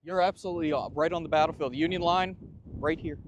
You're absolutely right on the battlefield. The Union line, right here.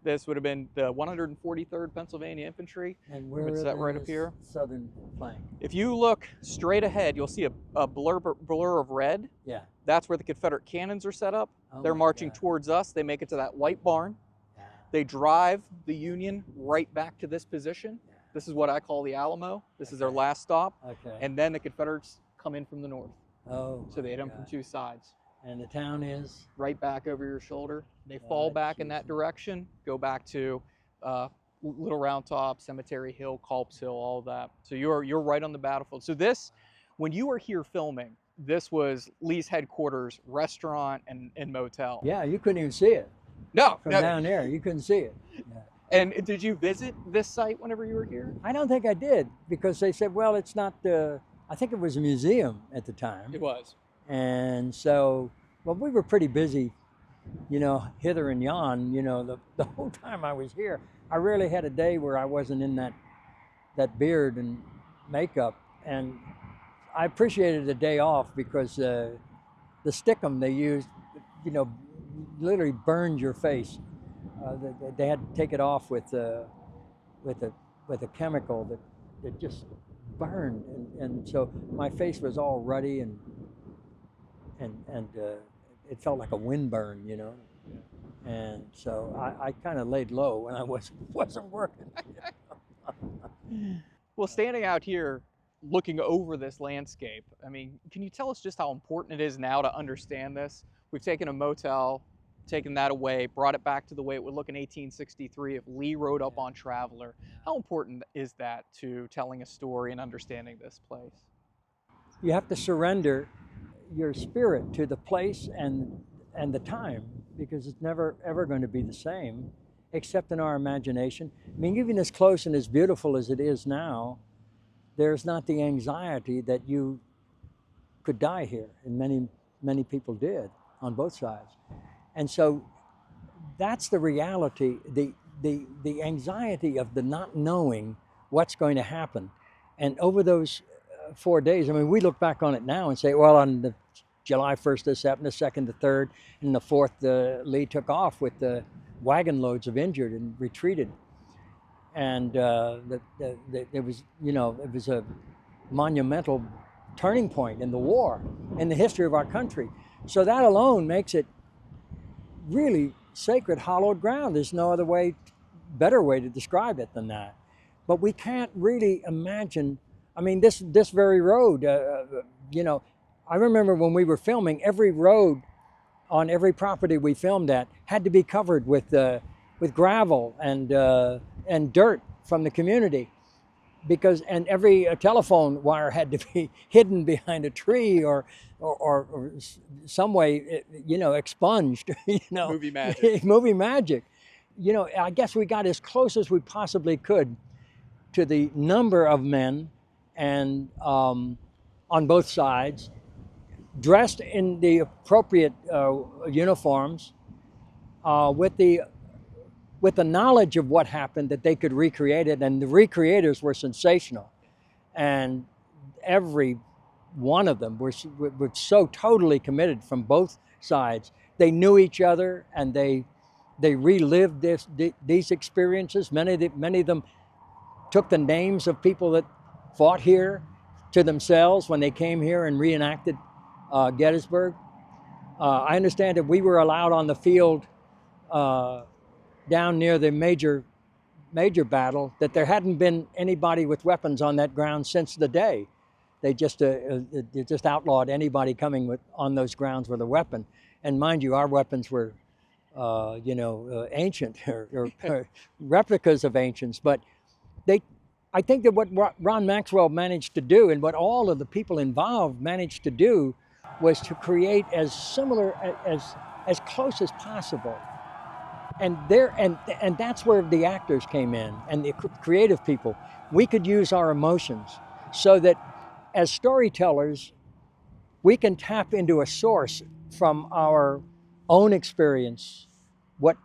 This would have been the 143rd Pennsylvania Infantry. And where It's is that right up here. southern flank? If you look straight ahead, you'll see a blur of red. Yeah. That's where the Confederate cannons are set up. Oh They're my marching God. towards us. They make it to that white barn. Yeah. They drive the Union right back to this position. Yeah. This is what I call the Alamo. This is their Okay. last stop. Okay. And then the Confederates come in from the north. Oh. So they hit my them from God. two sides. And the town is? Right back over your shoulder. They fall back in that direction, go back to Little Round Top, Cemetery Hill, Culp's Hill, all of that. So you're right on the battlefield. So this, when you were here filming, this was Lee's headquarters, restaurant and motel. Yeah, you couldn't even see it. No, From no. down there, you couldn't see it. Yeah. And did you visit this site whenever you were here? I don't think I did, because they said, well, it's not, I think it was a museum at the time. It was. And so, well, we were pretty busy, you know, hither and yon, you know, the whole time I was here. I rarely had a day where I wasn't in that beard and makeup. And I appreciated the day off because the stickum they used, you know, literally burned your face. They had to take it off with a chemical that just burned, and so my face was all ruddy and it felt like a wind burn, you know. And so I kind of laid low when I wasn't working. Well, standing out here, looking over this landscape, I mean, can you tell us just how important it is now to understand this? We've taken a motel, taken that away, brought it back to the way it would look in 1863 if Lee rode up on Traveler. How important is that to telling a story and understanding this place? You have to surrender your spirit to the place and the time, because it's never ever going to be the same, except in our imagination. I mean, even as close and as beautiful as it is now, there's not the anxiety that you could die here, and many people did on both sides. And so that's the reality, the anxiety of the not knowing what's going to happen. And over those 4 days, I mean, we look back on it now and say, well, on the July 1st, this happened, the 2nd, the 3rd, and the 4th, Lee took off with the wagon loads of injured and retreated. And it was, you know, it was a monumental turning point in the war, in the history of our country. So that alone makes it really sacred, hallowed ground. There's no other way, better way to describe it than that. But we can't really imagine, I mean, this very road, you know, I remember when we were filming, every road on every property we filmed at had to be covered with gravel and dirt from the community, because and every telephone wire had to be hidden behind a tree or some way, you know, expunged. You know, Movie magic. Movie magic. You know, I guess we got as close as we possibly could to the number of men and on both sides, dressed in the appropriate uniforms, with the knowledge of what happened, that they could recreate it, and the recreators were sensational, and every one of them were so totally committed from both sides. They knew each other, and they relived these experiences. Many of them took the names of people that fought here to themselves when they came here and reenacted Gettysburg. I understand that we were allowed on the field down near the major battle, that there hadn't been anybody with weapons on that ground since the day. They just outlawed anybody coming on those grounds with a weapon. And mind you, our weapons were, you know, ancient or replicas of ancients. But I think that what Ron Maxwell managed to do, and what all of the people involved managed to do, was to create as similar, as close as possible. And that's where the actors came in, and the creative people. We could use our emotions so that as storytellers, we can tap into a source from our own experience, what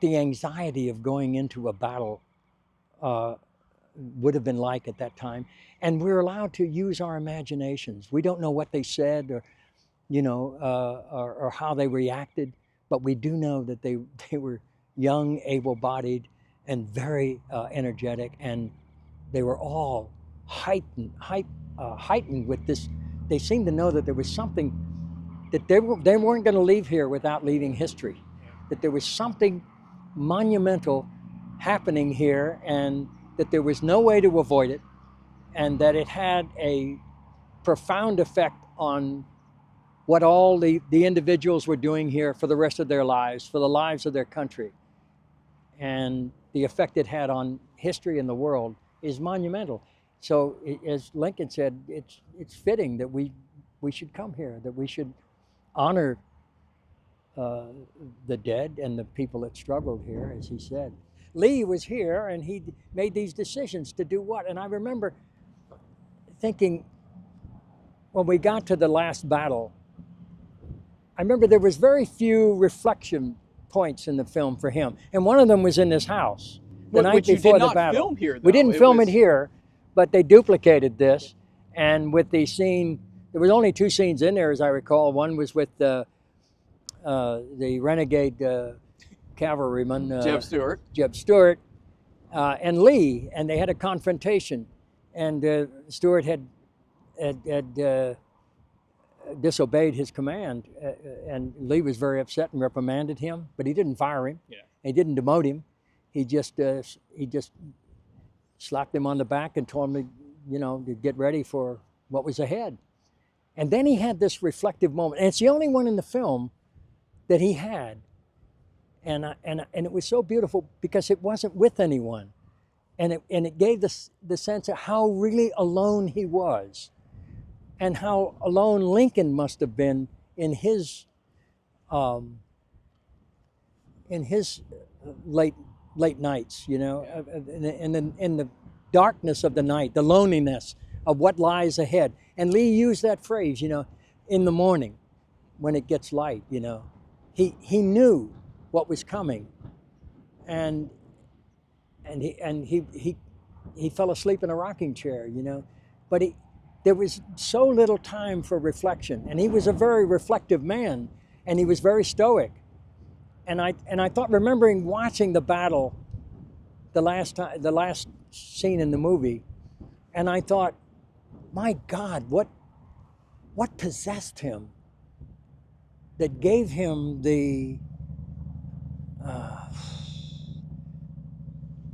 the anxiety of going into a battle would have been like at that time. And we're allowed to use our imaginations. We don't know what they said, or how they reacted, but we do know that they were young, able-bodied, and very energetic, and they were all heightened with this. They seemed to know that there was something, that they weren't going to leave here without leaving history, that there was something monumental happening here, and that there was no way to avoid it, and that it had a profound effect on what all the individuals were doing here for the rest of their lives, for the lives of their country. And the effect it had on history and the world is monumental. So as Lincoln said, it's fitting that we should come here, that we should honor the dead and the people that struggled here, as he said. Lee was here, and he made these decisions to do what? And I remember thinking, when we got to the last battle, I remember there was very few reflection points in the film for him, and one of them was in this house the night before the battle. Film here, though. We didn't film it here, but they duplicated this, and with the scene, there was only 2 scenes in there, as I recall. One was with the renegade cavalryman Jeb Stuart, and Lee, and they had a confrontation, and Stuart had disobeyed his command, and Lee was very upset and reprimanded him, but he didn't fire him. Yeah. He didn't demote him. He just slapped him on the back and told him to get ready for what was ahead. And then he had this reflective moment, and it's the only one in the film that he had, and it was so beautiful because it wasn't with anyone, and it gave the sense of how really alone he was, and how alone Lincoln must have been in his late nights, in the darkness of the night, the loneliness of what lies ahead. And Lee used that phrase, in the morning when it gets light, he knew what was coming, and he fell asleep in a rocking chair, but there was so little time for reflection, and he was a very reflective man, and he was very stoic. And I thought, remembering watching the battle, the last scene in the movie, and I thought, my God, what possessed him that gave him the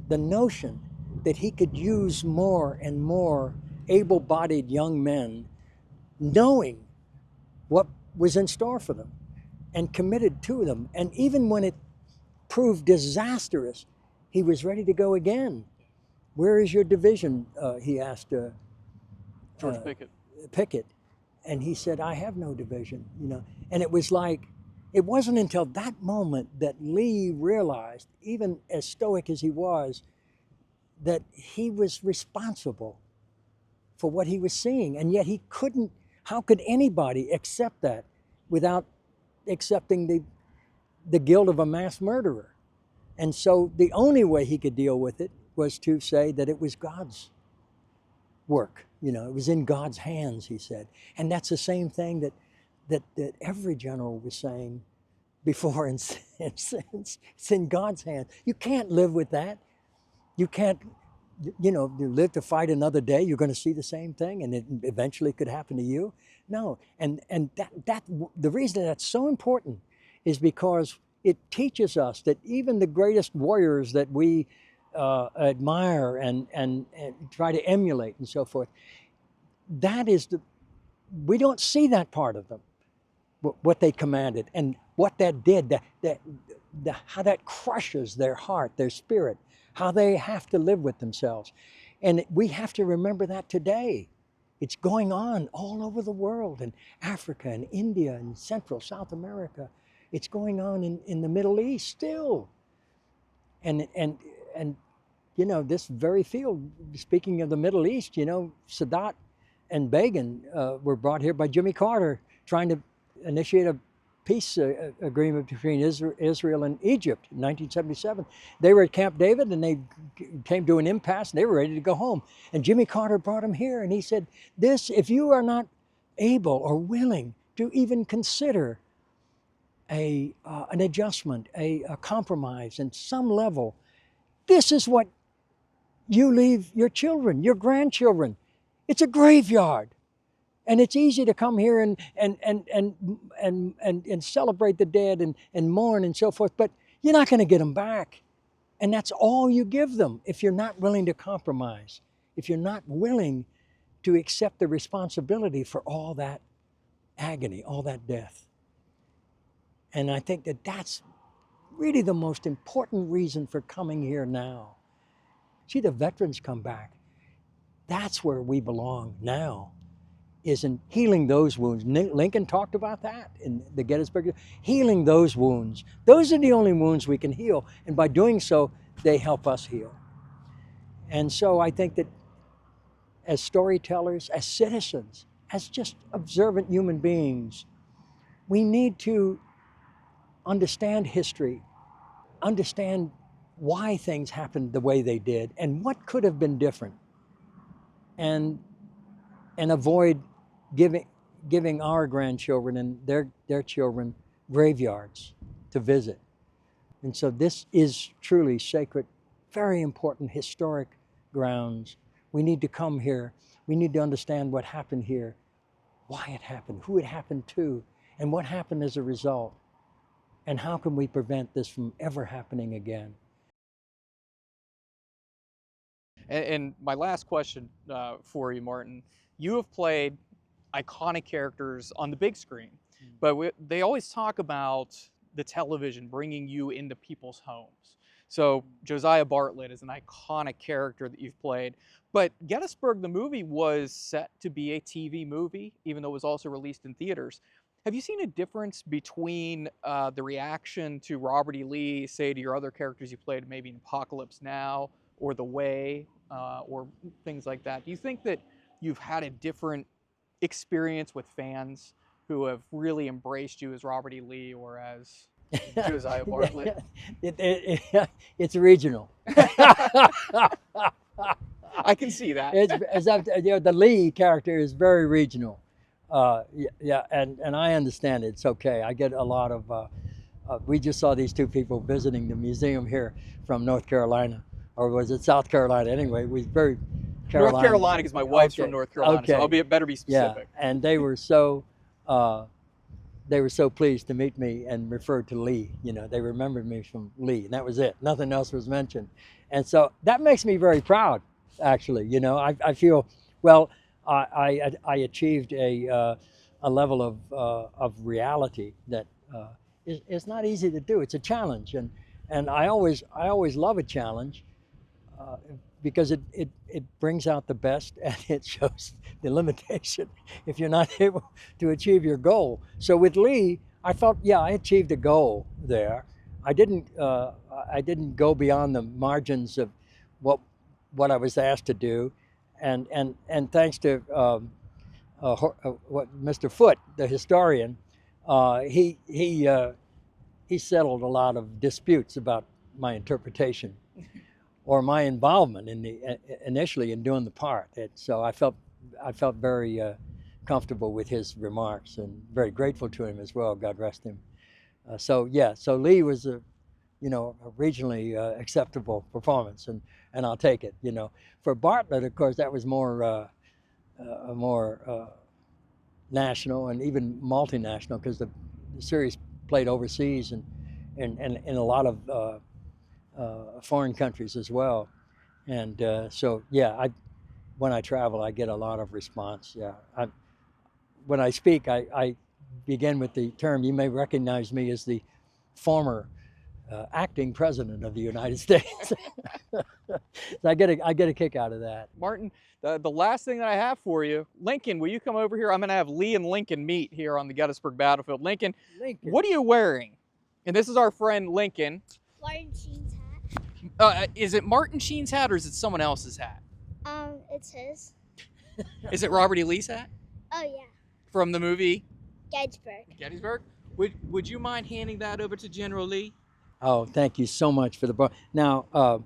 notion that he could use more and more able-bodied young men, knowing what was in store for them and committed to them. And even when it proved disastrous, he was ready to go again. Where is your division? He asked George Pickett. And he said, I have no division, And it was like, it wasn't until that moment that Lee realized, even as stoic as he was, that he was responsible for what he was seeing. And yet he couldn't, how could anybody accept that without accepting the guilt of a mass murderer? And so the only way he could deal with it was to say that it was God's work. It was in God's hands, he said. And that's the same thing that every general was saying before, and since. It's in God's hands. You can't live with that. You can't, you live to fight another day. You're going to see the same thing, and it eventually could happen to you. No, and that the reason that's so important is because it teaches us that even the greatest warriors that we admire and try to emulate and so forth, we don't see that part of them, what they commanded and what that did, how that crushes their heart, their spirit, how they have to live with themselves. And we have to remember that today. It's going on all over the world, in Africa and India and Central, South America. It's going on in the Middle East still. And this very field, speaking of the Middle East, Sadat and Begin were brought here by Jimmy Carter, trying to initiate a peace agreement between Israel and Egypt in 1977. They were at Camp David, and they came to an impasse, and they were ready to go home. And Jimmy Carter brought them here, and he said, if you are not able or willing, to even consider an adjustment, a compromise in some level. This is what you leave your children, your grandchildren. It's a graveyard. And it's easy to come here and celebrate the dead and mourn and so forth, but you're not going to get them back. And that's all you give them if you're not willing to compromise, if you're not willing to accept the responsibility for all that agony, all that death. And I think that that's really the most important reason for coming here now. See, the veterans come back. That's where we belong now, is in healing those wounds. Lincoln talked about that in the Gettysburg, healing those wounds. Those are the only wounds we can heal. And by doing so, they help us heal. And so I think that as storytellers, as citizens, as just observant human beings, we need to understand history, understand why things happened the way they did, and what could have been different, and avoid giving our grandchildren and their children graveyards to visit. And so this is truly sacred, very important historic grounds. We need to come here. We need to understand what happened here, why it happened, who it happened to, and what happened as a result. And how can we prevent this from ever happening again? And my last question for you, Martin, you have played iconic characters on the big screen, but they always talk about the television bringing you into people's homes. So Josiah Bartlett is an iconic character that you've played, but Gettysburg, the movie, was set to be a TV movie, even though it was also released in theaters. Have you seen a difference between the reaction to Robert E. Lee, say to your other characters you played maybe in Apocalypse Now or The Way or things like that? Do you think that you've had a different experience with fans who have really embraced you as Robert E. Lee or as Josiah Bartlett? It's regional. I can see that. The Lee character is very regional. Yeah, and I understand it. It's okay. I get a lot of, we just saw these two people visiting the museum here from North Carolina, or was it South Carolina? Anyway, we very Carolina. North Carolina, because my wife's from North Carolina, okay. So better be specific. Yeah, and they were so pleased to meet me and referred to Lee. You know, they remembered me from Lee, and that was it. Nothing else was mentioned, and so that makes me very proud. Actually, you know, I feel well. I achieved a level of reality that is not easy to do. It's a challenge, and I always love a challenge because it brings out the best and it shows the limitation if you're not able to achieve your goal. So with Lee, I felt, yeah, I achieved a goal there. I didn't go beyond the margins of what I was asked to do. And thanks to Mr. Foote, the historian, he settled a lot of disputes about my interpretation or my involvement initially in doing the part. So I felt very comfortable with his remarks and very grateful to him as well. God rest him. So Lee was a regionally acceptable performance, and I'll take it. You know, for Bartlett, of course, that was more national and even multinational because the series played overseas and in a lot of foreign countries as well. And when I travel, I get a lot of response. Yeah, when I speak, I begin with the term. You may recognize me as the former acting president of the United States. I get a kick out of that. Martin, the last thing that I have for you, Lincoln, will you come over here? I'm going to have Lee and Lincoln meet here on the Gettysburg Battlefield. Lincoln, what are you wearing? And this is our friend Lincoln. Martin Sheen's hat. Is it Martin Sheen's hat or is it someone else's hat? It's his. Is it Robert E. Lee's hat? Oh yeah. From the movie? Gettysburg. Gettysburg? Would you mind handing that over to General Lee? Oh, thank you so much for the book. Now,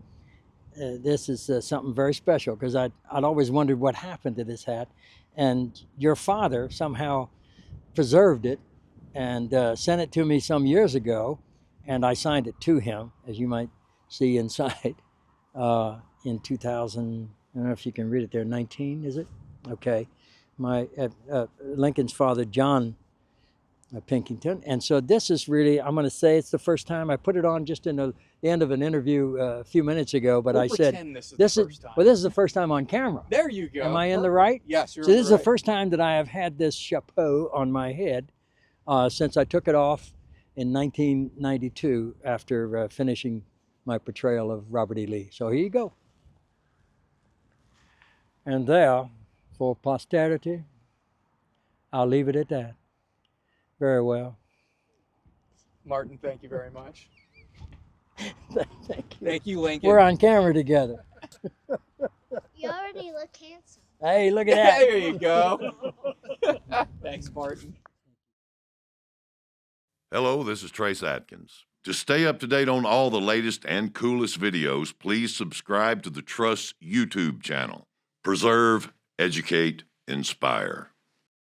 this is something very special because I'd always wondered what happened to this hat. And your father somehow preserved it and sent it to me some years ago, and I signed it to him, as you might see inside, in 2000. I don't know if you can read it there. 19, is it? Okay. My Lincoln's father, John Pinkington. And so this is really, I'm going to say it's the first time. I put it on just in the end of an interview a few minutes ago, but We'll I said, this is this the is, first time. well, this is the first time on camera. There you go. Am I in the right? Yes, you're So this is the right. first time that I have had this chapeau on my head since I took it off in 1992 after finishing my portrayal of Robert E. Lee. So here you go. And there, for posterity, I'll leave it at that. Very well. Martin, thank you very much. Thank you. Thank you, Lincoln. We're on camera together. You already look handsome. Hey, look at that. There you go. Thanks, Martin. Hello, this is Trace Atkins. To stay up to date on all the latest and coolest videos, please subscribe to the Trust YouTube channel. Preserve, educate, inspire.